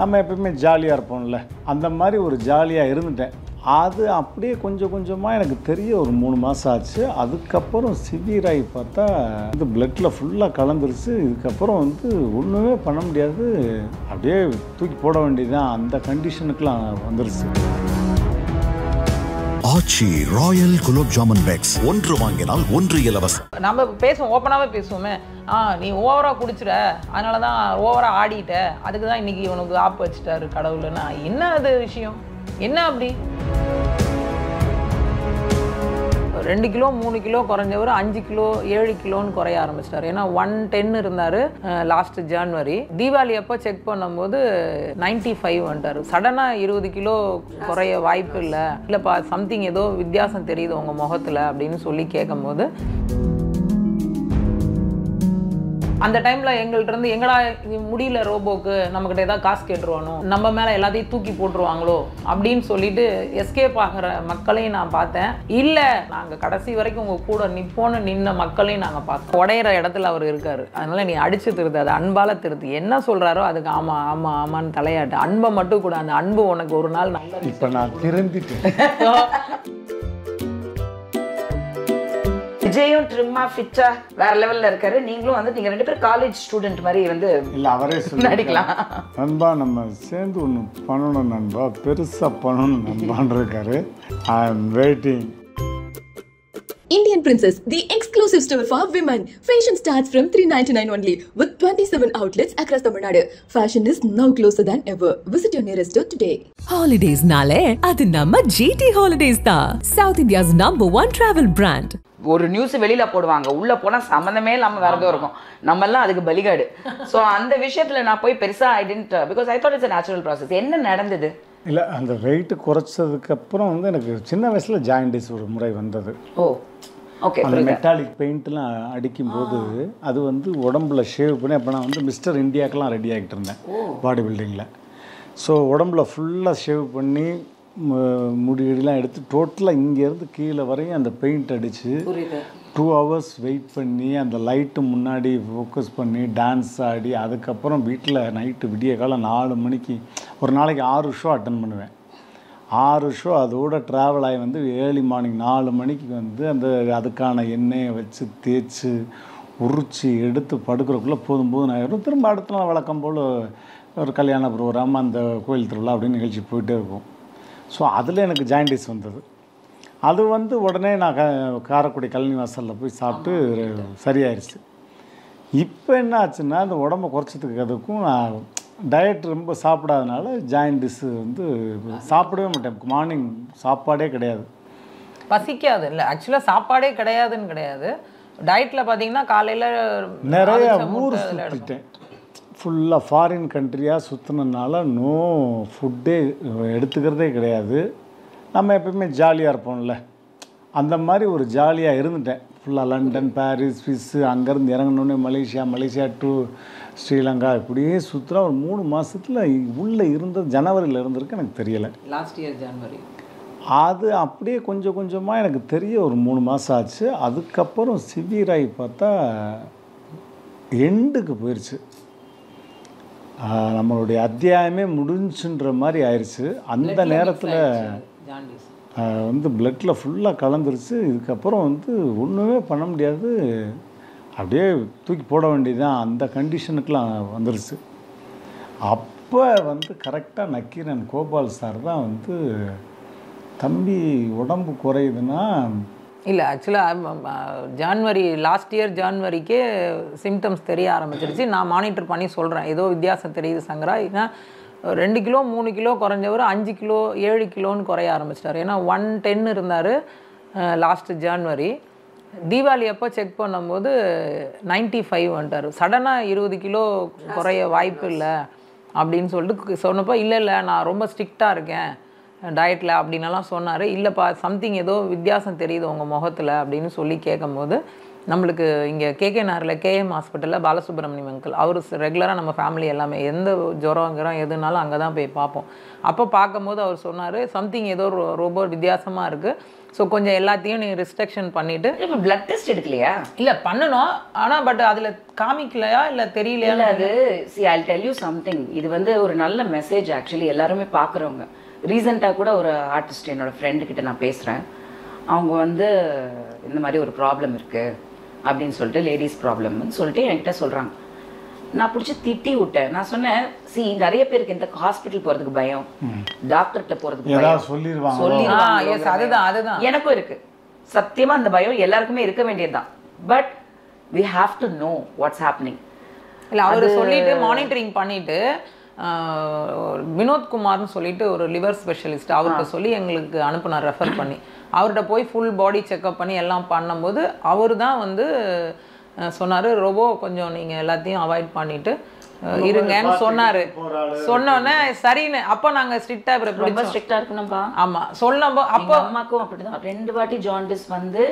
நம்ம எப்பயுமே ஜாலியாக இருப்போம்ல, அந்த மாதிரி ஒரு ஜாலியாக இருந்துட்டேன். அது அப்படியே கொஞ்சம் கொஞ்சமாக எனக்கு தெரிய ஒரு 3 மாதம் ஆச்சு. அதுக்கப்புறம் சிவியராகி பார்த்தா இது பிளட்டில் ஃபுல்லாக கலந்துருச்சு. இதுக்கப்புறம் வந்து ஒன்றுமே பண்ண முடியாது, அப்படியே தூக்கி போட வேண்டியதுதான், அந்த கண்டிஷனுக்குலாம் வந்துருச்சு. ஆச்சி ராயல் குலோப் ஜாமுன் பேக்ஸ், ஒன்று வாங்கினால் ஒன்று இலவசம். நம்ம பேசுவோம், ஓப்பனாகவே பேசுவோமே. நீ ஓவராக குடிச்சிட, அதனால தான் ஓவராக ஆடிட்ட, அதுக்கு தான் இன்றைக்கி இவனுக்கு ஆப்பு வச்சுட்டாரு கடவுள்னா. என்ன அது விஷயம்? என்ன அப்படி 2 கிலோ 3 கிலோ குறைஞ்சவர் 5 கிலோ 7 கிலோன்னு குறைய ஆரம்பிச்சிட்டாரு. ஏன்னா 110 இருந்தார் லாஸ்ட் ஜான்வரி. தீபாவளி அப்போ செக் பண்ணும்போது 95 வந்துட்டார். சடனாக 20 கிலோ குறைய வாய்ப்பு இல்லைப்பா, சம்திங் ஏதோ வித்தியாசம் தெரியுது உங்கள் முகத்தில் அப்படின்னு சொல்லி கேட்கும்போது, அந்த டைமில் எங்கள்கிட்ட இருந்து எங்கடா முடியல ரோபோக்கு, நம்மக்கிட்ட ஏதாவது காசு கேட்டுருவானோ, நம்ம மேலே எல்லாத்தையும் தூக்கி போட்டுருவாங்களோ அப்படின்னு சொல்லிட்டு எஸ்கேப் ஆகிற மக்களையும் நான் பார்த்தேன். இல்லை, நாங்கள் கடைசி வரைக்கும் உங்கள் கூட நிற்போன்னு நின்ன மக்களையும் நாங்கள் பார்த்தோம். உடையிற இடத்துல அவர் இருக்கார். அதனால் நீ அடித்து திருத்து, அது அன்பால் திருத்து. என்ன சொல்கிறாரோ அதுக்கு ஆமாம் ஆமாம் ஆமான்னு தலையாட்டு. அன்பை மட்டும் கூட, அந்த அன்பு உனக்கு ஒரு நாள் நல்ல. இப்போ நான் திருந்திட்டேன். விஜயும் ட்ரிம்மா ஃபிட்டா வேற லெவல்ல இருக்காரு. நீங்களும் வந்து நீங்க 2 பேரும் காலேஜ் ஸ்டூடெண்ட் மாதிரி வந்து இல்லை, அவரே நடிக்கலாம். நண்பா நம்ம சேர்ந்து ஒன்று பண்ணணும் நண்பா, பெருசாக பண்ணணும் நண்பான் இருக்காரு. I am waiting. Indian Princess, the exclusive store for women. Fashion starts from $399 only with 27 outlets across Tamil Nadu. Fashion is now closer than ever. Visit your nearest store today. Holidays nale adu namma GT Holidays da, South India's #1 travel brand. ஒரு news வெளியில போடுவாங்க, உள்ள போனா சம்மந்தமே இல்லாம வேற ஏதோ இருக்கும், நம்ம எல்லாம் அதுக்கு பலிகாடு. ஸோ அந்த விஷயத்துல நான் போய் பெருசா attend, because I thought it's a natural process. என்ன நடந்தது? இல்லை, அந்த வெயிட்டு குறைச்சதுக்கப்புறம் வந்து எனக்கு சின்ன வயசில் ஜாயின்டிஸ் ஒரு முறை வந்தது. ஓ ஓகே. அந்த மெட்டாலிக் பெயிண்ட்லாம் அடிக்கும்போது அது வந்து உடம்புல ஷேவ் பண்ணி, அப்போ நான் வந்து மிஸ்டர் இந்தியாக்கெலாம் ரெடி ஆகிட்டு இருந்தேன் பாடி பில்டிங்கில். ஸோ உடம்புல ஃபுல்லாக ஷேவ் பண்ணி முடியெல்லாம் எடுத்து டோட்டலாக இங்கேருந்து கீழே வரையும் அந்த பெயிண்ட் அடித்து 2 hours வெயிட் பண்ணி அந்த லைட்டு முன்னாடி ஃபோக்கஸ் பண்ணி டான்ஸ் ஆடி, அதுக்கப்புறம் வீட்டில் நைட்டு விடிய காலம் 4 மணிக்கு ஒரு நாளைக்கு 6 ஷோ அட்டன் பண்ணுவேன். 6 ஷோ அதோட ட்ராவல் ஆகி வந்து ஏர்லி மார்னிங் 4 மணிக்கு வந்து அந்த அதுக்கான எண்ணெயை வச்சு தேய்ச்சி உரிச்சி எடுத்து படுக்கிறக்குள்ளே போதும் ஆயிடும். திரும்ப அடுத்த நாள் வழக்கம் போல் ஒரு கல்யாண ப்ரோக்ராம், அந்த கோயில் திருவிழா அப்படின்னு நிகழ்ச்சி போயிட்டே இருக்கும். ஸோ அதில் எனக்கு ஜாயின்டிஸ் வந்தது. அது வந்து உடனே நான் காரைக்குடி கழனி வாசலில் போய் சாப்பிட்டு சரியாயிருச்சு. இப்போ என்ன ஆச்சுன்னா, அந்த உடம்பை குறைச்சதுக்கு அதுக்கும் நான் டயட் ரொம்ப சாப்பிடாதனால ஜாயின்டிஸ் வந்து சாப்பிடவே மாட்டேன். மார்னிங் சாப்பாடே கிடையாது, பசிக்காது. இல்லை, ஆக்சுவலாக சாப்பாடே கிடையாதுன்னு கிடையாது. டயட்டில் பார்த்தீங்கன்னா காலையில் நிறைய ஊர் சுற்றிட்டேன். ஃபுல்லாக ஃபாரின் கண்ட்ரியாக சுற்றினதுனால நோ ஃபுட்டே எடுத்துக்கிறதே கிடையாது. நம்ம எப்பயுமே ஜாலியாக இருப்போம்ல, அந்த மாதிரி ஒரு ஜாலியாக இருந்துட்டேன். ஃபுல்லாக லண்டன், பாரிஸ், ஸ்விஸ்ஸு, அங்கேருந்து இறங்கினோடனே மலேசியா டு ஸ்ரீலங்கா இப்படியே சுற்றுறா. ஒரு 3 மாதத்தில் உள்ளே இருந்தது ஜனவரியில் இருந்திருக்கு, எனக்கு தெரியலை. லாஸ்ட் இயர் ஜனவரி அது அப்படியே கொஞ்சம் கொஞ்சமாக எனக்கு தெரிய ஒரு 3 மாதம் ஆச்சு. அதுக்கப்புறம் சிவியராகி பார்த்தா எண்டுக்கு போயிடுச்சு. நம்மளுடைய அத்தியாயமே முடிஞ்சுன்ற மாதிரி ஆயிடுச்சு. அந்த நேரத்தில் வந்து பிளட்டில் ஃபுல்லாக கலந்துருச்சு. இதுக்கப்புறம் வந்து ஒன்றுமே பண்ண முடியாது, அப்படியே தூக்கி போட வேண்டியதுதான், அந்த கண்டிஷனுக்குலாம் வந்துருச்சு. அப்போ வந்து கரெக்டாக நக்கீரன் கோபால் சார் தான் வந்து, தம்பி உடம்பு குறையுதுன்னா. இல்லை, ஆக்சுவலாக ஜான்வரி லாஸ்ட் இயர் ஜான்வரிக்கே சிம்டம்ஸ் தெரிய ஆரம்பிச்சிருச்சு. நான் மானிட்டர் பண்ணி சொல்கிறேன், ஏதோ வித்தியாசம் தெரியுது சங்கரா. ஏன்னா 2 கிலோ 3 கிலோ குறைஞ்சவர் 5 கிலோ 7 கிலோன்னு குறைய ஆரம்பிச்சிட்டார். ஏன்னா 110 இருந்தார் லாஸ்ட் ஜான்வரி. தீபாவளி அப்போ செக் பண்ணும்போது 95 வந்துட்டார். சடனாக 20 கிலோ குறைய வாய்ப்பு இல்லை அப்படின்னு சொல்லிட்டு சொன்னப்போ, இல்லை நான் ரொம்ப ஸ்ட்ரிக்டாக இருக்கேன் டயட்டில் அப்படின்னலாம் சொன்னார். இல்லைப்பா, சம்திங் ஏதோ வித்தியாசம் தெரியுது உங்கள் முகத்தில் அப்படின்னு சொல்லி கேட்கும்போது, நம்மளுக்கு இங்கே கேகே நகரில் கேஎம் ஹாஸ்பிட்டலில் பாலசுப்ரமணியம் அங்கிள் அவர் ரெகுலராக நம்ம ஃபேமிலி எல்லாமே எந்த ஜுரம் எதுனாலும் அங்கே தான் போய் பார்ப்போம். அப்போ பார்க்கும்போது அவர் சொன்னார் சம்திங் ஏதோ ரொம்ப வித்தியாசமாக இருக்குது, ஸோ கொஞ்சம் எல்லாத்தையும் நீ ரெஸ்ட்ரிக்ஷன் பண்ணிவிட்டு. இப்போ பிளட் டெஸ்ட் எடுக்கலையா? இல்லை பண்ணணும், ஆனால் பட் அதில் காமிக்கலையா இல்லை தெரியலையா? இல்லை அது I'll tell you something. இது வந்து ஒரு நல்ல மெசேஜ் ஆக்சுவலி எல்லாருமே பார்க்குறவங்க. ரீசெண்டாக கூட ஒரு ஆர்டிஸ்ட் என்னோட ஃப்ரெண்டுக்கிட்ட நான் பேசுகிறேன். அவங்க வந்து இந்த மாதிரி ஒரு ப்ராப்ளம் இருக்குது அப்படின்னு சொல்லிட்டு, லேடிஸ் ப்ராப்ளம்னு சொல்லிட்டு என்கிட்ட சொல்கிறாங்க. நான் பிடிச்சி திட்டி விட்டேன். நான் சொன்னேன், நிறைய பேருக்கு இந்த ஹாஸ்பிட்டல் போகிறதுக்கு பயம், டாக்டர்கிட்ட போகிறதுக்கு பயம் சொல்லிடுவாங்க. அதுதான் எனக்கும் இருக்கு. சத்தியமா அந்த பயம் எல்லாருக்குமே இருக்க வேண்டியதுதான். But we have to know what's happening. இல்லை அவர் சொல்லிட்டு மானிட்டரிங் பண்ணிட்டு வினோத்குமார்னு சொல்லிட்டு ஒரு லிவர் ஸ்பெஷலிஸ்ட் அவர்கிட்ட சொல்லி எங்களுக்கு அனுப்புனார் ரெஃபர் பண்ணி. அவர்கிட்ட போய் ஃபுல் பாடி செக்அப் பண்ணி எல்லாம் பண்ணும்போது அவர் தான் வந்து சொன்னார், ரொம்ப கொஞ்சம் நீங்கள் எல்லாத்தையும் அவாய்ட் பண்ணிவிட்டு இருங்கன்னு சொன்னார். சொன்னோன்னே சரின்னு அப்போ நாங்கள் ஸ்ட்ரிக்டாக ரொம்ப ஸ்ட்ரிக்டாக இருக்கணும்ப்பா. ஆமாம் சொல்லணும். அப்போ அம்மாக்கும் அப்படிதான் 2 வாட்டி ஜாண்டிஸ் வந்து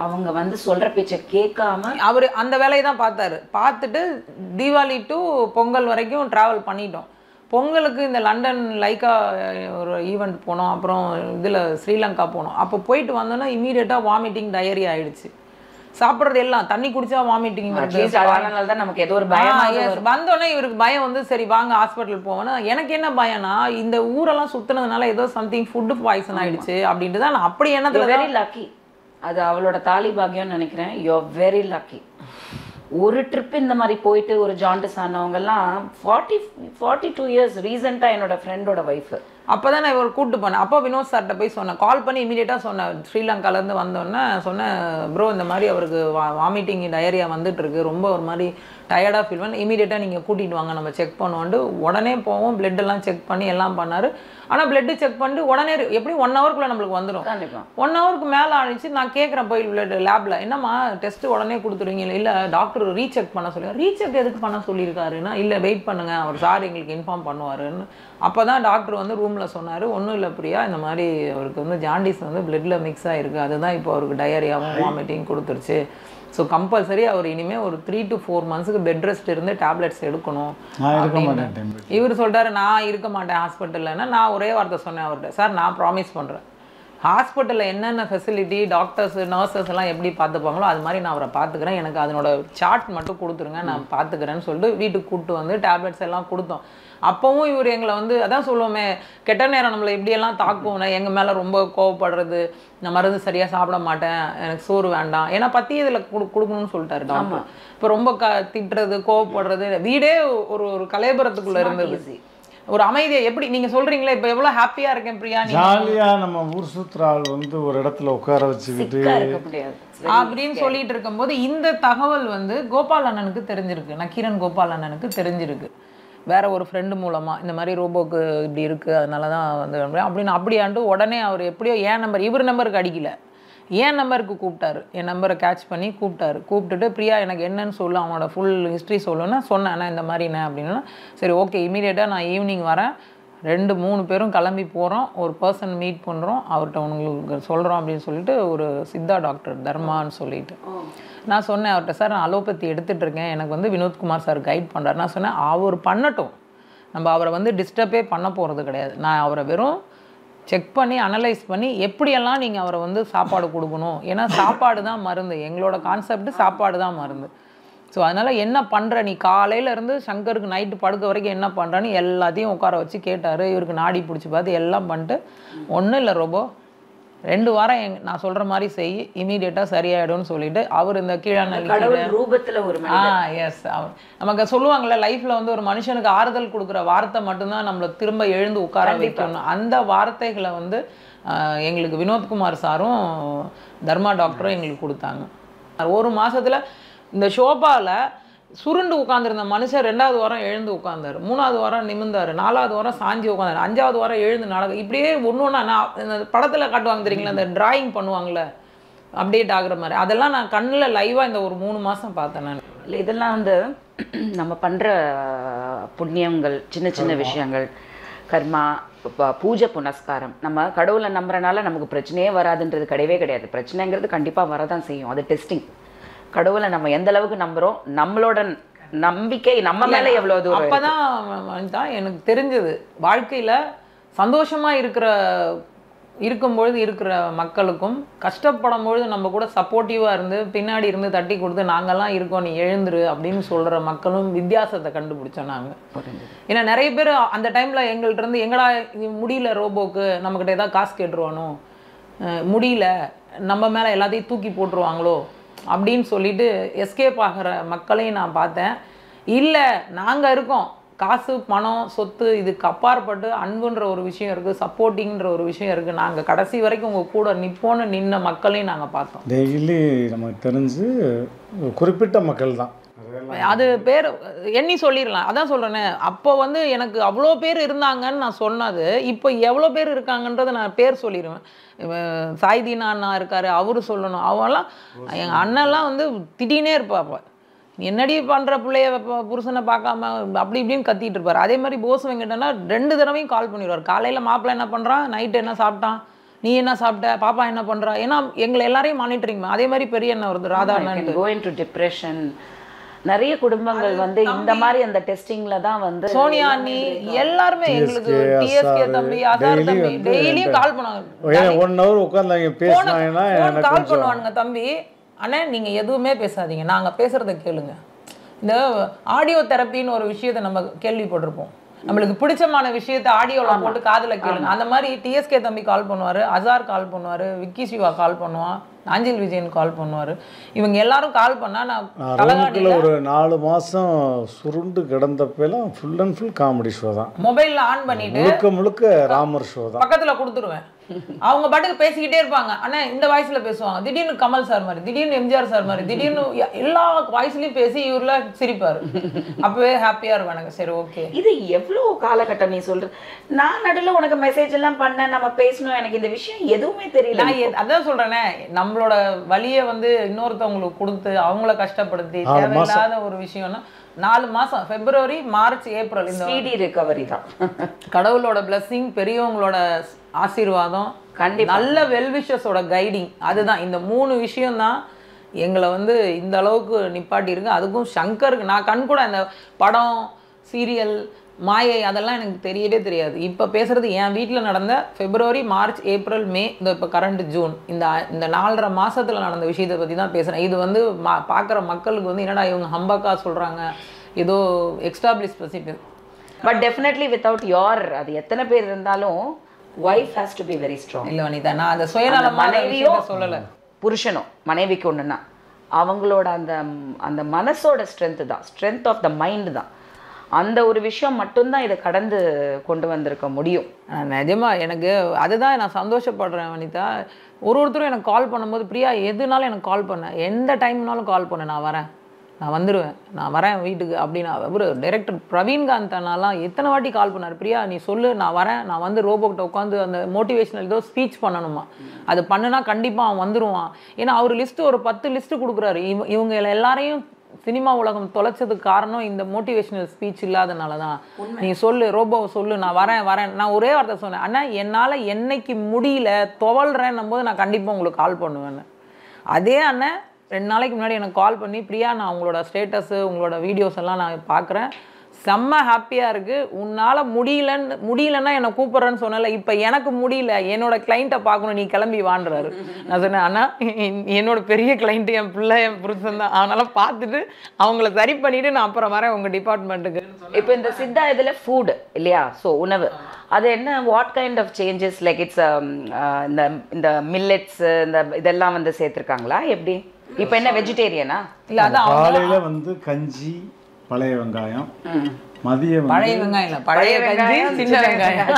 அவங்க வந்து சொல்கிற பேச்சை கேட்காம அவர் அந்த வேலையை தான் பார்த்தாரு. பார்த்துட்டு தீபாவளி டு பொங்கல் வரைக்கும் ட்ராவல் பண்ணிட்டோம். பொங்கலுக்கு இந்த லண்டன் லைக்கா ஒரு ஈவெண்ட் போனோம், அப்புறம் இதில் ஸ்ரீலங்கா போனோம். அப்போ போயிட்டு வந்தோன்னா இமீடியட்டாக வாமிட்டிங் டயரி ஆகிடுச்சு. சாப்பிட்றது எல்லாம் தண்ணி குடிச்சா வாமிட்டிங் தான் நமக்கு ஏதோ ஒரு பயம். வந்தோடனே இவருக்கு பயம் வந்து சரி வாங்க ஹாஸ்பிட்டல் போவேன்னா, எனக்கு என்ன பயம்னா இந்த ஊரெல்லாம் சுற்றுனதுனால ஏதோ சம்திங் ஃபுட்டு பாய்சன் ஆகிடுச்சு அப்படின்ட்டு தான் நான் அப்படி என்னது. வெரி லக்கி, அது அவளோட தாலி பாக்கியம்னு நினைக்கிறேன். You are very lucky. ஒரு ட்ரிப் இந்த மாதிரி போயிட்டு ஒரு ஜாண்டிஸ் ஆனவங்கெல்லாம் 42 இயர்ஸ். ரீசெண்டாக என்னோட ஃப்ரெண்டோட ஒய்ஃபு அப்போ தான் நான் இவர் கூப்பிட்டு போனேன். அப்போ வினோத் சார்கிட்ட போய் சொன்னேன், கால் பண்ணி இமீடியட்டாக சொன்னேன். ஸ்ரீலங்காலேருந்து வந்தோடனே சொன்னேன், ப்ரோ இந்த மாதிரி அவருக்கு வாமிட்டிங் டயரியா வந்துட்டுருக்கு, ரொம்ப ஒரு மாதிரி டயர்டாக ஃபீல் பண்ணி இமீடியட்டாக நீங்கள் கூட்டிகிட்டு வாங்க நம்ம செக் பண்ணுவோன்ட்டு உடனே போவோம். பிளட்டெல்லாம் செக் பண்ணி எல்லாம் பண்ணார். ஆனால் பிளட்டு செக் பண்ணிட்டு உடனே எப்படியும் 1 ஹவருக்குள்ளே நம்மளுக்கு வந்துடும். கண்டிப்பாக 1 ஹவருக்கு மேலே ஆகிடுச்சு. நான் கேட்குறேன் போய் பிளட் லேபில், என்னம்மா டெஸ்ட்டு உடனே கொடுத்துருவீங்க? இல்லை டாக்டர் ரீசெக் பண்ண சொல்லி. ரீசெக் எதுக்கு பண்ண சொல்லியிருக்காருன்னா, இல்லை வெயிட் பண்ணுங்கள் அவர் சார் எங்களுக்கு இன்ஃபார்ம் பண்ணுவாருன்னு. அப்போ தான் டாக்டர் வந்து ரூமில் சொன்னார், ஒன்றும் இல்லை பிரியா, இந்த மாதிரி அவருக்கு வந்து ஜாண்டிஸ் வந்து பிளட்டில் மிக்ஸ் ஆகிருக்கு, அதுதான் இப்போ அவருக்கு டயரியாவும் வாமிட்டிங் கொடுத்துருச்சு. ஸோ கம்பல்சரி அவர் இனிமேல் ஒரு 3 to 4 months பெட் ரெஸ்ட் இருந்து டேப்லெட்ஸ் எடுக்கணும். இவர் சொல்கிறாரு நான் இருக்க மாட்டேன் ஹாஸ்பிட்டல்லன்னா. நான் ஒரே வார்த்தை சொன்னேன் அவர்கிட்ட, சார் நான் ப்ராமிஸ் பண்ணுறேன் ஹாஸ்பிட்டலில் என்னென்ன ஃபெசிலிட்டி டாக்டர்ஸ் நர்சஸ் எல்லாம் எப்படி பார்த்துப்பாங்களோ அது மாதிரி நான் அவரை பார்த்துக்கிறேன், எனக்கு அதனோட சார்ட் மட்டும் கொடுத்துருங்க நான் பார்த்துக்கிறேன்னு சொல்லிட்டு வீட்டுக்கு கூப்பிட்டு வந்து டேப்லெட்ஸ் எல்லாம் கொடுத்தோம். அப்போவும் இவர் எங்களை வந்து அதான் சொல்லுவோமே, கெட்ட நேரம் நம்மளை எப்படியெல்லாம் தாக்குவோம்னா எங்கள் மேலே ரொம்ப கோவப்படுறது, நான் மருந்து சரியாக சாப்பிட மாட்டேன், எனக்கு சோறு வேண்டாம், ஏன்னா பற்றி இதில் கொடுக்கணும்னு சொல்லிட்டாரு டாக்டர். இப்போ ரொம்ப திட்டுறது கோவப்படுறது, வீடே ஒரு கலைபுரத்துக்குள்ளே இருந்தது. ஒரு அமைதியை எப்படி நீங்க சொல்றீங்களே, இப்போ எவ்வளவு ஹாப்பியா இருக்கேன் பிரியா. ஜாலியா நம்ம ஊர் சுற்றுறாள் வந்து ஒரு இடத்துல உட்கார வச்சுக்கிட்டு அப்படின்னு சொல்லிட்டு இருக்கும்போது இந்த தகவல் வந்து கோபால் அண்ணனுக்கு தெரிஞ்சிருக்கு, நக்கீரன் கோபால் அண்ணனுக்கு தெரிஞ்சிருக்கு வேற ஒரு ஃப்ரெண்டு மூலமா. இந்த மாதிரி ரோபோக்கு இப்படி இருக்கு, அதனால தான் வந்து அப்படின்னு அப்படியாண்டு உடனே அவர் எப்படியோ என் நம்பர் இவர் நம்பருக்கு அடிக்கல, என் நம்பருக்கு கூப்பிட்டாரு. என் நம்பரை கேட்ச் பண்ணி கூப்பிட்டாரு. கூப்பிட்டுட்டு பிரியா எனக்கு என்னன்னு சொல்லு, அவனோட ஃபுல் ஹிஸ்ட்ரி சொல்லுன்னா சொன்னேன். நான் இந்த மாதிரிண்ணே அப்படின்னா சரி ஓகே இமீடியட்டாக நான் ஈவினிங் வரேன், 2-3 பேரும் கிளம்பி போகிறோம், ஒரு பர்சன் மீட் பண்ணுறோம், அவர்கிட்ட உங்களுக்கு சொல்கிறோம் அப்படின்னு சொல்லிட்டு ஒரு சித்தா டாக்டர் தர்மான்னு சொல்லிட்டு நான் சொன்னேன் அவர்கிட்ட, சார் நான் அலோபதி எடுத்துகிட்டு இருக்கேன், எனக்கு வந்து வினோத்குமார் சார் கைட் பண்ணுறாரு. நான் சொன்னேன் அவர் பண்ணட்டும், நம்ம அவரை வந்து டிஸ்டர்பே பண்ண போகிறது கிடையாது, நான் அவரை வெறும் செக் பண்ணி அனலைஸ் பண்ணி எப்படியெல்லாம் நீங்கள் அவரை வந்து சாப்பாடு கொடுக்கணும், ஏன்னா சாப்பாடு தான் மருந்து, எங்களோட கான்செப்ட் சாப்பாடு தான் மருந்து. ஸோ அதனால் என்ன பண்ணுற நீ காலையிலேருந்து சங்கருக்கு நைட்டு படுக்க வரைக்கும் என்ன பண்ணுறான்னு எல்லாத்தையும் உட்கார வச்சு கேட்டார். இவருக்கு நாடி பிடிச்சி பார்த்து எல்லாம் பண்ணிட்டு ஒன்றும் இல்லை ரோபோ 2 வாரம் நான் சொல்கிற மாதிரி செய், இமீடியட்டாக சரியாயிடும்னு சொல்லிட்டு அவர் இந்த கீழான ரூபத்தில் ஒரு எஸ் அவர் நமக்கு சொல்லுவாங்கள்ல லைஃப்பில் வந்து ஒரு மனுஷனுக்கு ஆறுதல் கொடுக்குற வார்த்தை மட்டும்தான் நம்மளை திரும்ப எழுந்து உட்கார வைக்கணும். அந்த வார்த்தைகளை வந்து எங்களுக்கு வினோத்குமார் சாரும் தர்மா டாக்டரும் எங்களுக்கு கொடுத்தாங்க. 1 மாதத்தில் இந்த ஷோபாவில் சுருண்டு உட்காந்துருந்த மனுஷன் 2வது வாரம் எழுந்து உட்காந்தார், 3வது வாரம் நிமிர்ந்தார், 4வது வாரம் சாஞ்சி உட்காந்தார், 5வது வாரம் எழுந்து நடக்க, இப்படியே ஒன்று ஒன்றா நான் இந்த படத்தில் காட்டுவாங்க தெரியுங்களா, அந்த டிராயிங் பண்ணுவாங்கள்ல அப்டேட் ஆகுற மாதிரி, அதெல்லாம் நான் கண்ணில் லைவாக இந்த ஒரு 3 மாதம் பார்த்தேன் நான். இல்லை இதெல்லாம் வந்து நம்ம பண்ணுற புண்ணியங்கள், சின்ன சின்ன விஷயங்கள், கர்மா, பூஜை புனஸ்காரம், நம்ம கடவுளை நம்புறனால நமக்கு பிரச்சனையே வராதுன்றது கிடையவே கிடையாது. பிரச்சனைங்கிறது கண்டிப்பாக வரதான் செய்யும், அது டெஸ்டிங். கடவுளை நம்ம எந்த அளவுக்கு நம்புறோம், நம்மளோட நம்பிக்கை நம்ம மேல எவ்வளவு தூரம் இருக்கு. அப்பதான் எனக்கு தெரிஞ்சது வாழ்க்கையில சந்தோஷமா இருக்கும்பொழுது இருக்கிற மக்களுக்கும் கஷ்டப்படும் பொழுது நம்ம கூட சப்போர்ட்டிவாக இருந்து பின்னாடி இருந்து தட்டி கொடுத்து நாங்கள்லாம் இருக்கோம், நீ எழுந்துரு அப்படின்னு சொல்கிற மக்களும் வித்தியாசத்தை கண்டுபிடிச்சோம் நாங்கள். ஏன்னா நிறைய பேர் அந்த டைமில் எங்கள்கிட்ட இருந்து எங்கடா இது முடியல ரோபோக்கு, நம்மக்கிட்ட ஏதாவது காசு கேட்டுருவானோ, முடியல நம்ம மேலே எல்லாத்தையும் தூக்கி போட்டுருவாங்களோ அப்படின்னு சொல்லிட்டு எஸ்கேப் ஆகிற மக்களையும் நான் பார்த்தேன். இல்லை நாங்கள் இருக்கோம், காசு பணம் சொத்து இதுக்கு அப்பாற்பட்டு அன்புன்ற ஒரு விஷயம் இருக்குது, சப்போர்ட்டிங்கிற ஒரு விஷயம் இருக்குது, நாங்கள் கடைசி வரைக்கும் உங்கள் கூட நிற்போன்னு நின்ன மக்களையும் நாங்கள் பார்த்தோம். டெய்லி நமக்கு தெரிஞ்சு குறிப்பிட்ட மக்கள் தான் அது பேர் எண்ணி சொல்லிடலாம். அதான் சொல்கிறேனே, அப்போ வந்து எனக்கு அவ்வளோ பேர் இருந்தாங்கன்னு நான் சொன்னது, இப்போ எவ்வளோ பேர் இருக்காங்கன்றதை நான் பேர் சொல்லிடுவேன். சாய்தீனா அண்ணா இருக்கார், அவரு சொல்லணும். அவெல்லாம் எங்கள் அண்ணெல்லாம் வந்து திடீர்னே இருப்பாப்ப, என்னடி பண்ணுற பிள்ளைய புருஷனை பார்க்காம அப்படி இப்படின்னு கத்திட்டு இருப்பார். அதே மாதிரி போஸ் வெங்கடனா 2 தடவையும் கால் பண்ணிடுவார். காலையில் மாப்பிள்ளை என்ன பண்ணுறான், நைட்டு என்ன சாப்பிட்டான், நீ என்ன சாப்பிட்ட, பாப்பா என்ன பண்ணுறா, ஏன்னா எங்களை எல்லாரையும் மானிட்டரிங். அதே மாதிரி பெரிய என்ன வருது ராதா டிப்ரெஷன். நிறைய குடும்பங்கள் வந்து இந்த மாதிரி அந்த டெஸ்டிங்ல தான் வந்து சோனியா அண்ணி எல்லாருமே எங்களுக்கு டிஎஸ்கே தம்பி ஆசார் தம்பி டெய்லியும் கால் பண்ணுவாங்க. 1 hour உட்கார்ந்தாங்க பேசினாங்கன்னா கால் பண்ணுவானுங்க, தம்பி அண்ணே நீங்கள் எதுவுமே பேசாதீங்க, நாங்கள் பேசுகிறத கேளுங்க. இந்த ஆடியோ தெரப்பின்னு ஒரு விஷயத்தை நம்ம கேள்விப்பட்டிருப்போம், நம்மளுக்கு பிடிச்சமான விஷயத்தை ஆடியோவில் போட்டு காதில் கேளுங்க. அந்த மாதிரி டிஎஸ்கே தம்பி கால் பண்ணுவார், அசார் கால் பண்ணுவார், விக்கி சிவா கால் பண்ணுவான், நாஞ்சில் விஜயன் கால் பண்ணுவார். இவங்க எல்லாரும் கால் பண்ணால் நான் கலகாட்டில் ஒரு 4 மாதம் சுருண்டு கிடந்தப்பெல்லாம் full and full comedy show தான். மொபைலில் ஆன் பண்ணிட்டு முழுக்க ராமர் ஷோ தான் பக்கத்தில் கொடுத்துருவேன். அவங்க பாட்டுக்கு பேசிக்கிட்டே இருப்பாங்க. அண்ணா இந்த வாய்ஸ்ல பேசுவாங்க, திடீர்னு கமல் சார் மாதிரி, திடீர்னு எம்ஜிஆர் சார் மாதிரி, திடீர்னு எல்லா வாய்ஸ்லயும் பேசி இவர்ல சிரிப்பாரு. அப்பவே ஹாப்பியா இருப்பானுங்க. சரி ஓகே, இது எவ்வளவு காலகட்டம் நீ சொல்ற. நான் நடுவில் உனக்கு மெசேஜ் எல்லாம் பண்ண, நம்ம பேசணும், எனக்கு இந்த விஷயம் எதுவுமே தெரியல. நான் அதான் சொல்றேனே, நம்மளோட வழியை வந்து இன்னொருத்தவங்களுக்கு கொடுத்து அவங்கள கஷ்டப்படுத்தி தேவையில்லாத ஒரு விஷயம்னா 4 மாசம் பிப்ரவரி மார்ச் ஏப்ரல் இந்த ஸ்பீடி ரிகவரி தான். கடவுளோட பிளஸிங், பெரியவங்களோட ஆசீர்வாதம், நல்ல வெல்விஷஸோட கைடிங், அதுதான் இந்த 3 விஷயம் தான் எங்களை வந்து இந்த அளவுக்கு நிப்பாட்டி இருக்கு. அதுக்கும் சங்கருக்கு நான் கண் கூட இந்த படம் சீரியல் மாயை அதெல்லாம் எனக்கு தெரியவே தெரியாது. இப்போ பேசுகிறது என் வீட்டில் நடந்த பிப்ரவரி மார்ச் ஏப்ரல் மே இந்த இப்போ கரண்ட் ஜூன் இந்த 4.5 மாதத்தில் நடந்த விஷயத்தை பற்றி தான் பேசுகிறேன். இது வந்து பார்க்குற மக்களுக்கு வந்து என்னடா இவங்க ஹம்பக்கா சொல்கிறாங்க, ஏதோ establish specific. But definitely without your, அது எத்தனை பேர் இருந்தாலும் wife has to be very strong. இல்லை வனிதா, நான் அந்த சுயநலம் மனைவியோ சொல்லலை, புருஷனோ மனைவிக்கு ஒன்றுன்னா அவங்களோட அந்த அந்த மனசோட ஸ்ட்ரென்த்து தான், ஸ்ட்ரென்த் ஆஃப் த மைண்டு தான். அந்த ஒரு விஷயம் மட்டும்தான் இதை கடந்து கொண்டு வந்திருக்க முடியும். நிஜமாக எனக்கு அதுதான் நான் சந்தோஷப்படுறேன் வனிதா. ஒருத்தரும் எனக்கு கால் பண்ணும்போது, பிரியா எதுனாலும் எனக்கு கால் பண்ணேன், எந்த டைம்னாலும் கால் பண்ண, நான் வரேன், நான் வந்துடுவேன், நான் வரேன் வீட்டுக்கு அப்படின்னு. அவர் டைரக்டர் பிரவீன்காந்த் அண்ணாலாம் எத்தனை வாட்டி கால் பண்ணார், பிரியா நீ சொல்லு நான் வரேன், நான் வந்து ரோபோக்கிட்ட உட்காந்து அந்த மோட்டிவேஷனல் ஏதோ ஸ்பீச் பண்ணணுமா, அது பண்ணுனா கண்டிப்பாக அவன் வந்துடுவான். ஏன்னா அவர் லிஸ்ட்டு ஒரு 10 லிஸ்ட்டு கொடுக்குறாரு. இவங்க எல்லாரையும் சினிமா உலகம் தொலைச்சதுக்கு காரணம் இந்த மோட்டிவேஷனல் ஸ்பீச் இல்லாதனால தான். நீ சொல்லு ரோபோவை சொல்லு, நான் வரேன். நான் ஒரே வார்த்தை சொன்னேன், அண்ணா என்னால் என்னைக்கு முடியல துவல்றேன்னும் போது நான் கண்டிப்பாக உங்களுக்கு கால் பண்ணுவேன்னு. அதே அண்ணன் 2 நாளைக்கு முன்னாடி எனக்கு கால் பண்ணி, பிரியா நான் உங்களோட ஸ்டேட்டஸு உங்களோட வீடியோஸ் எல்லாம் நான் பார்க்குறேன், செம்ம ஹாப்பியாக இருக்குது, உன்னால் முடியலன்னா என்னை கூப்பிட்றேன்னு சொன்னல, இப்போ எனக்கு முடியல, என்னோட கிளைண்ட்டை பார்க்கணும், நீ கிளம்பி வாண்டுறாரு. நான் சொன்னேன், அண்ணா என்னோட பெரிய கிளைண்ட்டு என் பிள்ளை என் புருஷன் தான், அதனால் பார்த்துட்டு அவங்கள சரி பண்ணிவிட்டு நான் அப்புறம் வரேன் உங்கள் டிபார்ட்மெண்ட்டுக்கு. இப்போ இந்த சித்தா இதில் ஃபுட் இல்லையா, ஸோ உணவு, அது என்ன what kind of changes, like it's இந்த மில்லட்ஸ் இந்த இதெல்லாம் வந்து சேர்த்துருக்காங்களா எப்படி? இப்போ என்ன வெஜிடேரியனா? இல்லை அதான் காலையில் வந்து கஞ்சி பழைய வெங்காயம், மதியம் பழைய வெங்காயம் இல்லை பழைய கஞ்சி சின்ன வெங்காயம்.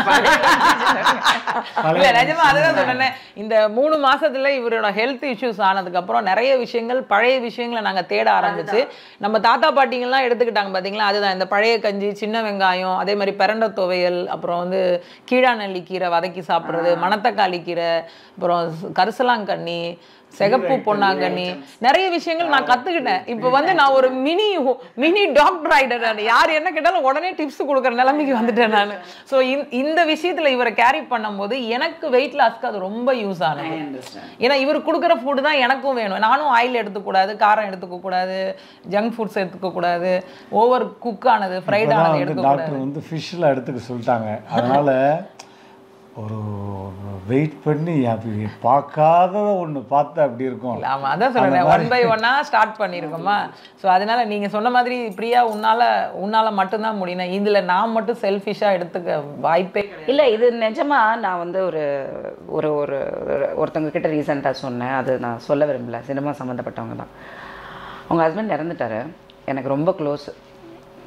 இல்லை நிஜமா அதுதான் சொன்னேன். இந்த 3 மாசத்துல இவரோட ஹெல்த் இஷ்யூஸ் ஆனதுக்கப்புறம் நிறைய விஷயங்கள் பழைய விஷயங்களை நாங்கள் தேட ஆரம்பிச்சு நம்ம தாத்தா பாட்டிங்கெல்லாம் எடுத்துக்கிட்டாங்க பார்த்தீங்களா. அதுதான் இந்த பழைய கஞ்சி, சின்ன வெங்காயம், அதே மாதிரி பிரண்டை துவையல், அப்புறம் வந்து கீழாநெல்லி கீரை வதக்கி சாப்பிட்றது, மணத்தக்காளி கீரை, அப்புறம் கரிசலாங்கண்ணி, சிகப்பு பொன்னாங்கண்ணி நிறைய விஷயங்கள் நான் கத்துக்கிட்டேன். இப்போ வந்து நான் ஒரு மினி டாக்டர் ஆயிட்டேன். யார் என்ன கேட்டாலும் உடனே டிப்ஸ் கொடுக்குற நிலைமைக்கு வந்துட்டேன் நான். ஸோ இந்த விஷயத்துல இவரை கேரி பண்ணும்போது எனக்கு வெயிட் லாஸ்க்கு அது ரொம்ப யூஸ் ஆனது. ஏன்னா இவர் கொடுக்குற ஃபுட்டு தான் எனக்கும் வேணும். நானும் ஆயில் எடுத்துக்கூடாது, காரம் எடுத்துக்கக்கூடாது, ஜங்க் ஃபுட்ஸ் எடுத்துக்கக்கூடாது, ஓவர் குக் ஆனது ஃப்ரைட் ஆனது எடுத்துக்கூடாது. டாக்டர் வந்து ஃபிஷ்ஷில் எடுத்துக்க சொல்லிட்டாங்க. அதனால ஒரு வெயிட் பண்ணி அது பார்க்காத ஒன்று பார்த்து அப்படி இருக்கும். ஆமாம், அதான் சொல்கிறேன், 1 by 1 ஸ்டார்ட் பண்ணியிருக்கோமா. ஸோ அதனால நீங்கள் சொன்ன மாதிரி பிரியா உன்னால் மட்டும்தான் முடியும். இதில் நான் மட்டும் செல்ஃபிஷாக எடுத்துக்க வாய்ப்பே இல்லை. இது நிஜமா நான் வந்து ஒருத்தவங்க கிட்ட ரீசெண்டாக சொன்னேன். அது நான் சொல்ல விரும்பல, சினிமா சம்மந்தப்பட்டவங்க தான். அவங்க ஹஸ்பண்ட் இறந்துட்டாரு, எனக்கு ரொம்ப க்ளோஸ்,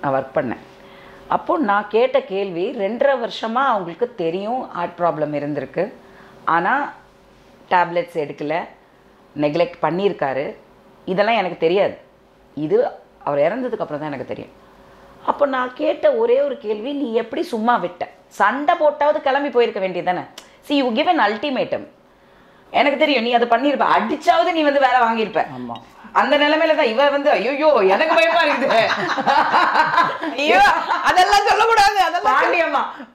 நான் ஒர்க் பண்ணேன். அப்போது நான் கேட்ட கேள்வி, 2.5 வருஷமாக அவங்களுக்கு தெரியும் ஹார்ட் ப்ராப்ளம் இருந்திருக்கு, ஆனால் டேப்லெட்ஸ் எடுக்கலை, நெக்லெக்ட் பண்ணியிருக்காரு, இதெல்லாம் எனக்கு தெரியாது. இது அவர் இறந்ததுக்கப்புறம் தான் எனக்கு தெரியும். அப்போ நான் கேட்ட ஒரே ஒரு கேள்வி, நீ எப்படி சும்மா விட்ட? சண்டை போட்டாவது கிளம்பி போயிருக்க வேண்டியது தானே. See, you give an ultimatum. எனக்கு தெரியும் நீ அதை பண்ணியிருப்ப, அடிச்சாவது நீ வந்து வேலை வாங்கியிருப்ப. ஆமாம், அந்த நிலைமையில தான் இவ வந்து ஐயோ எனக்கு பயமா இருக்குது. ஐயோ அதெல்லாம் சொல்லக்கூடாது.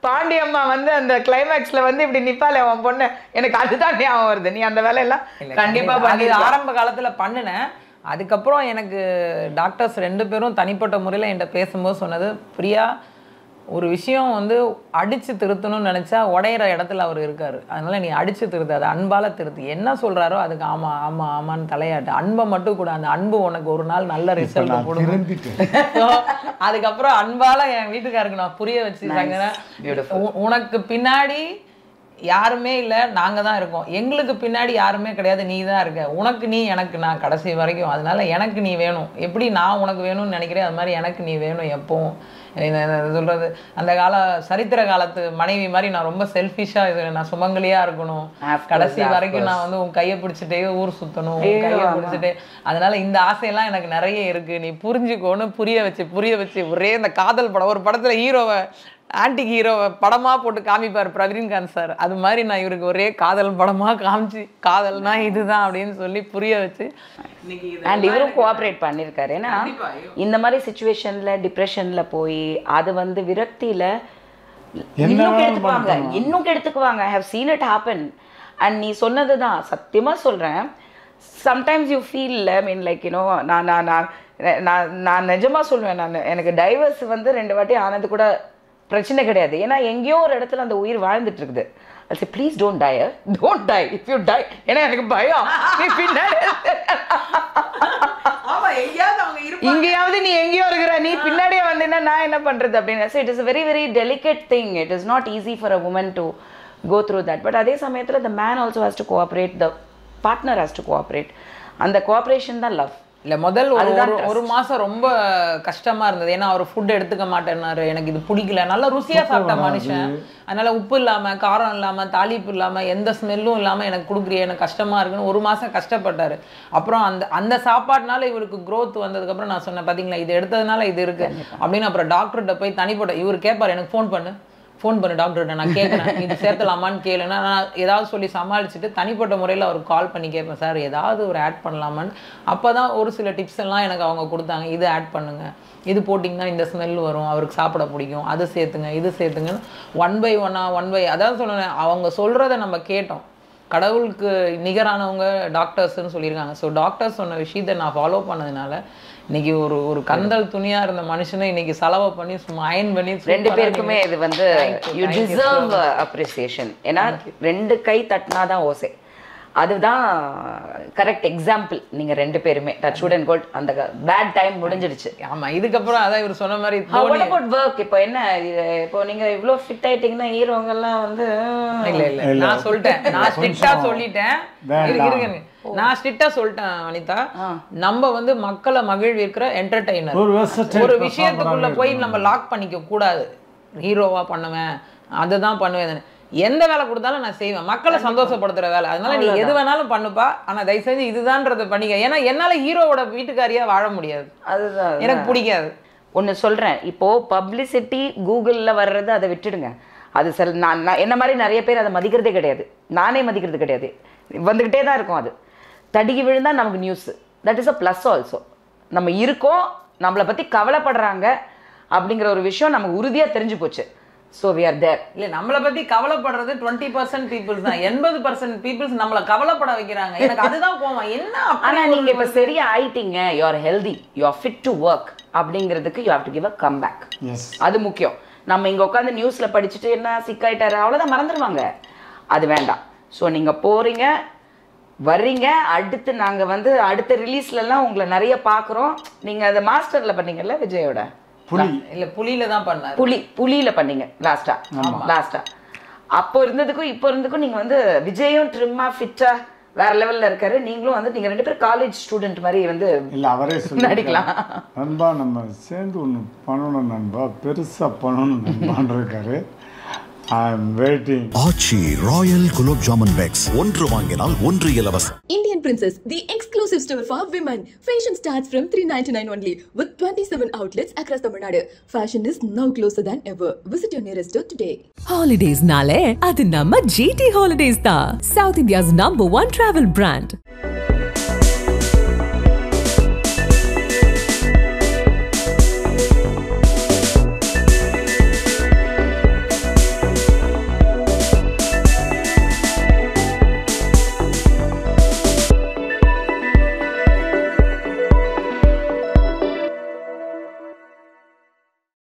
பாண்டியம்மா வந்து அந்த கிளைமேக்ஸ்ல வந்து இப்படி நிப்பாலே அவன் பொண்ணு, எனக்கு அதுதான் ஞாபகம் வருது. நீ அந்த வேலையெல்லாம் கண்டிப்பா பண்ணி ஆரம்ப காலத்துல பண்ணினேன். அதுக்கப்புறம் எனக்கு டாக்டர்ஸ் 2 பேரும் தனிப்பட்ட முறையில் என்கிட்ட பேசும்போது சொன்னது, பிரியா ஒரு விஷயம் வந்து அடித்து திருத்தணும்னு நினச்சா உடையிற இடத்துல அவர் இருக்கார். அதனால் நீ அடித்து திருத்தாது, அன்பால் திருத்து. என்ன சொல்கிறாரோ அதுக்கு ஆமாம் ஆமாம் ஆமான்னு தலையாட்டு. அன்பை மட்டும் கூட, அந்த அன்பு உனக்கு ஒரு நாள் நல்ல ரிசல்ட் கொடுக்கும். அதுக்கப்புறம் அன்பால் என் வீட்டுக்காருக்கு நான் புரிய வச்சுருக்காங்க, உனக்கு பின்னாடி யாருமே இல்லை, நாங்கள் தான் இருக்கோம், எங்களுக்கு பின்னாடி யாருமே கிடையாது, நீ தான் இருக்க, உனக்கு நீ எனக்கு நான் கடைசி வரைக்கும். அதனால எனக்கு நீ வேணும், எப்படி நான் உனக்கு வேணும்னு நினைக்கிறேன் அது மாதிரி எனக்கு நீ வேணும் எப்பவும். சொல்கிறது அந்த சரித்திர காலத்து மனைவி மாதிரி நான் ரொம்ப செல்ஃபிஷாக இது, நான் சுமங்கலியாக இருக்கணும், கடைசி வரைக்கும் நான் வந்து உன் கையை பிடிச்சிட்டே ஊர் சுற்றணும், உன் கையை பிடிச்சிட்டே. அதனால இந்த ஆசையெல்லாம் எனக்கு நிறைய இருக்குது, நீ புரிஞ்சுக்கோன்னு புரிய வச்சு ஒரே இந்த காதல் படம், ஒரு படத்தில் ஹீரோவை ஆன்டி ஹீரோவை படமாக போட்டு காமிப்பார் பிரவீன்காந்த் சார், அது மாதிரி நான் இவருக்கு ஒரே காதல் படமாக காமிச்சு காதல்னா இதுதான் அப்படின்னு சொல்லி புரிய வச்சு அண்ட் இவரும் கோஆப்ரேட் பண்ணியிருக்காரு. ஏன்னா இந்த மாதிரி சுச்சுவேஷனில் டிப்ரெஷனில் போய் அது வந்து விரக்தியில் இன்னும் கெடுத்துக்குவாங்க. I have seen it happen. And நீ சொன்னது தான் சத்தியமாக சொல்கிறேன், sometimes you feel I mean like you know, நான் நிஜமாக சொல்லுவேன், எனக்கு டைவர்ஸ் வந்து 2 வாட்டி ஆனது கூட பிரச்சனை கிடையாது. ஏன்னா எங்கேயோ ஒரு இடத்துல அந்த உயிர் வாழ்ந்துட்டு இருக்குது. அது please don't die if you die. ஏன்னா எனக்கு பயம், நீ பின்னாடி இங்கேயாவது நீ எங்கேயோ இருக்கிற, நீ பின்னாடியே வந்தீங்கன்னா நான் என்ன பண்றது அப்படின்னு. So it is very very delicate thing. It is not easy for a woman to go through that. But அதே சமயத்தில் the man also has to cooperate, the partner has to cooperate. அந்த கோஆப்ரேஷன் தான் love. இல்லை முதல் ஒரு மாதம் ரொம்ப கஷ்டமாக இருந்தது. ஏன்னா அவர் ஃபுட் எடுத்துக்க மாட்டேன்னாரு, எனக்கு இது பிடிக்கல. நல்லா ருசியாக சாப்பிட்ட மனுஷன், அதனால் உப்பு இல்லாமல் காரம் இல்லாமல் தாளிப்பு இல்லாமல் எந்த ஸ்மெல்லும் இல்லாமல் எனக்கு கொடுக்குறிய, எனக்கு கஷ்டமாக இருக்குன்னு 1 மாதம் கஷ்டப்பட்டார். அப்புறம் அந்த சாப்பாடுனால இவருக்கு க்ரோத் வந்ததுக்கப்புறம் நான் சொன்னேன், பார்த்தீங்களா இது எடுத்ததுனால இது இருக்குது அப்படின்னு. அப்புறம் டாக்டர்கிட்ட போய் தனிப்பட்ட இவர் கேட்பார், எனக்கு ஃபோன் பண்ணு டாக்டர்கிட்ட, நான் கேட்குறேன் இது சேர்த்தலாமான்னு கேளுன்னா நான் ஏதாவது சொல்லி சமாளிச்சுட்டு தனிப்பட்ட முறையில் அவருக்கு கால் பண்ணி கேட்பேன், சார் ஏதாவது ஒரு ஆட் பண்ணலாமான்னு. அப்போ தான் ஒரு சில டிப்ஸ் எல்லாம் எனக்கு அவங்க கொடுத்தாங்க, இது ஆட் பண்ணுங்கள், இது போட்டிங்கன்னா இந்த ஸ்மெல் வரும், அவருக்கு சாப்பிட பிடிக்கும், அது சேர்த்துங்க இது சேர்த்துங்கன்னு 1 by 1 அதாவது சொல்லுவேன். அவங்க சொல்கிறத நம்ம கேட்டோம். கடவுளுக்கு நிகரானவங்க டாக்டர்ஸ்ன்னு சொல்லியிருக்காங்க. ஸோ டாக்டர்ஸ் சொன்ன விஷயத்தை நான் ஃபாலோ பண்ணதுனால இன்னைக்கு ஒரு கந்தல் துணியா இருந்த மனுஷனை இன்னைக்கு செலவு பண்ணி சும்மா அயன் பண்ணி 2 பேருக்குமே இது வந்து யூ டிசர்வ் அப்ரிசியேஷன். ஏன்னா 2 கை தட்டினாதான் ஓசை. அதுதான் கரெக்ட் எக்ஸாம்பிள். நீங்க 2 பேருமே டச் வுட் அண்ட் கோல்ட். அந்த பேட் டைம் முடிஞ்சிடுச்சு. ஆமா, இதுக்கப்புறம் அதான் இவர் சொன்ன மாதிரி ஒர்க். இப்போ என்ன, இப்போ நீங்க இவ்வளோ ஃபிட் ஆயிட்டீங்கன்னா ஹீரோங்க எல்லாம் வந்து இல்ல நான் சொல்லிட்டேன், நான் ஸ்ட்ரிக்டா சொல்லிட்டேன். நான் ஸ்ட்ரிக்டா சொல்லிட்டேன் அனிதா, நம்ம வந்து மக்களை மகிழ்விக்கிற என்டர்டெய்னர். ஒரு விஷயத்துக்குள்ள போய் நம்ம லாக் பண்ணிக்க கூடாது. ஹீரோவா பண்ணுவேன், அதுதான் பண்ணுவேன், எந்த வேலை கொடுத்தாலும் நான் செய்வேன், மக்களை சந்தோஷப்படுத்துற வேலை. அதனால நீ எது வேணாலும் பண்ணுப்பா, ஆனா தயவு செஞ்சு இதுதான்றதை பண்ணிக்க. ஏன்னா என்னால ஹீரோவோட வீட்டுக்காரியா வாழ முடியாது, அதுதான் எனக்கு பிடிக்காது. ஒன்று சொல்றேன், இப்போ பப்ளிசிட்டி கூகுளில் வர்றது அதை விட்டுடுங்க. அது நான் என்ன மாதிரி நிறைய பேர் அதை மதிக்கிறதே கிடையாது, நானே மதிக்கிறது கிடையாது, வந்துக்கிட்டே தான் இருக்கும். அது தடுக்கி விழுந்தால் நமக்கு news. That is a plus also. நம்ம இருக்கோம், நம்மளை பற்றி கவலைப்படுறாங்க அப்படிங்கிற ஒரு விஷயம் நமக்கு உறுதியாக தெரிஞ்சு போச்சு. So we are there. இல்லை, நம்மளை பற்றி கவலைப்படுறது 20% பீப்புள்ஸ் தான். 80% பீப்புள்ஸ் நம்மளை கவலைப்பட வைக்கிறாங்க. எனக்கு அதுதான் கோவம். என்ன ஆனால் நீங்கள் இப்போ சரியா ஆயிட்டீங்க, you are healthy, you are fit to work அப்படிங்கிறதுக்கு you have to give a comeback. அது முக்கியம். நம்ம இங்கே உட்காந்து நியூஸில் படிச்சுட்டு என்ன சிக்காயிட்டாரு அவ்வளோதான் மறந்துடுவாங்க. அது வேண்டாம். ஸோ நீங்கள் போகிறீங்க, வர்றீங்க. அடுத்து நாங்கள் வந்து அடுத்த ரிலீஸ்லலாம் உங்களை நிறைய பார்க்குறோம். நீங்கள் அதை மாஸ்டரில் பண்ணீங்கல்ல விஜயோட? இல்லை, புலியில தான் பண்ணார். புலியில பண்ணீங்க லாஸ்டா. அப்போ இருந்ததுக்கும் இப்போ இருந்ததுக்கும் நீங்கள் வந்து விஜயும் ட்ரிம்மா ஃபிட்டா வேற லெவல்ல இருக்காரு. நீங்களும் வந்து நீங்க 2 பேரும் காலேஜ் ஸ்டூடெண்ட் மாதிரி வந்து இல்லை அவரே நடிக்கலாம். நண்பா நம்ம சேர்ந்து ஒன்று பண்ணணும் நண்பா, பெருசாக பண்ணணும் நண்பான் இருக்காரு. I'm waiting. Aachi royal gulab jamun packs, ஒன்று வாங்கினால் ஒன்று இலவசம். Indian Princess, the exclusive store for women. Fashion starts from 399 only with 27 outlets across Tamil Nadu. Fashion is now closer than ever. Visit your nearest store today. Holidays nale adu namma GT Holidays da, South India's #1 travel brand.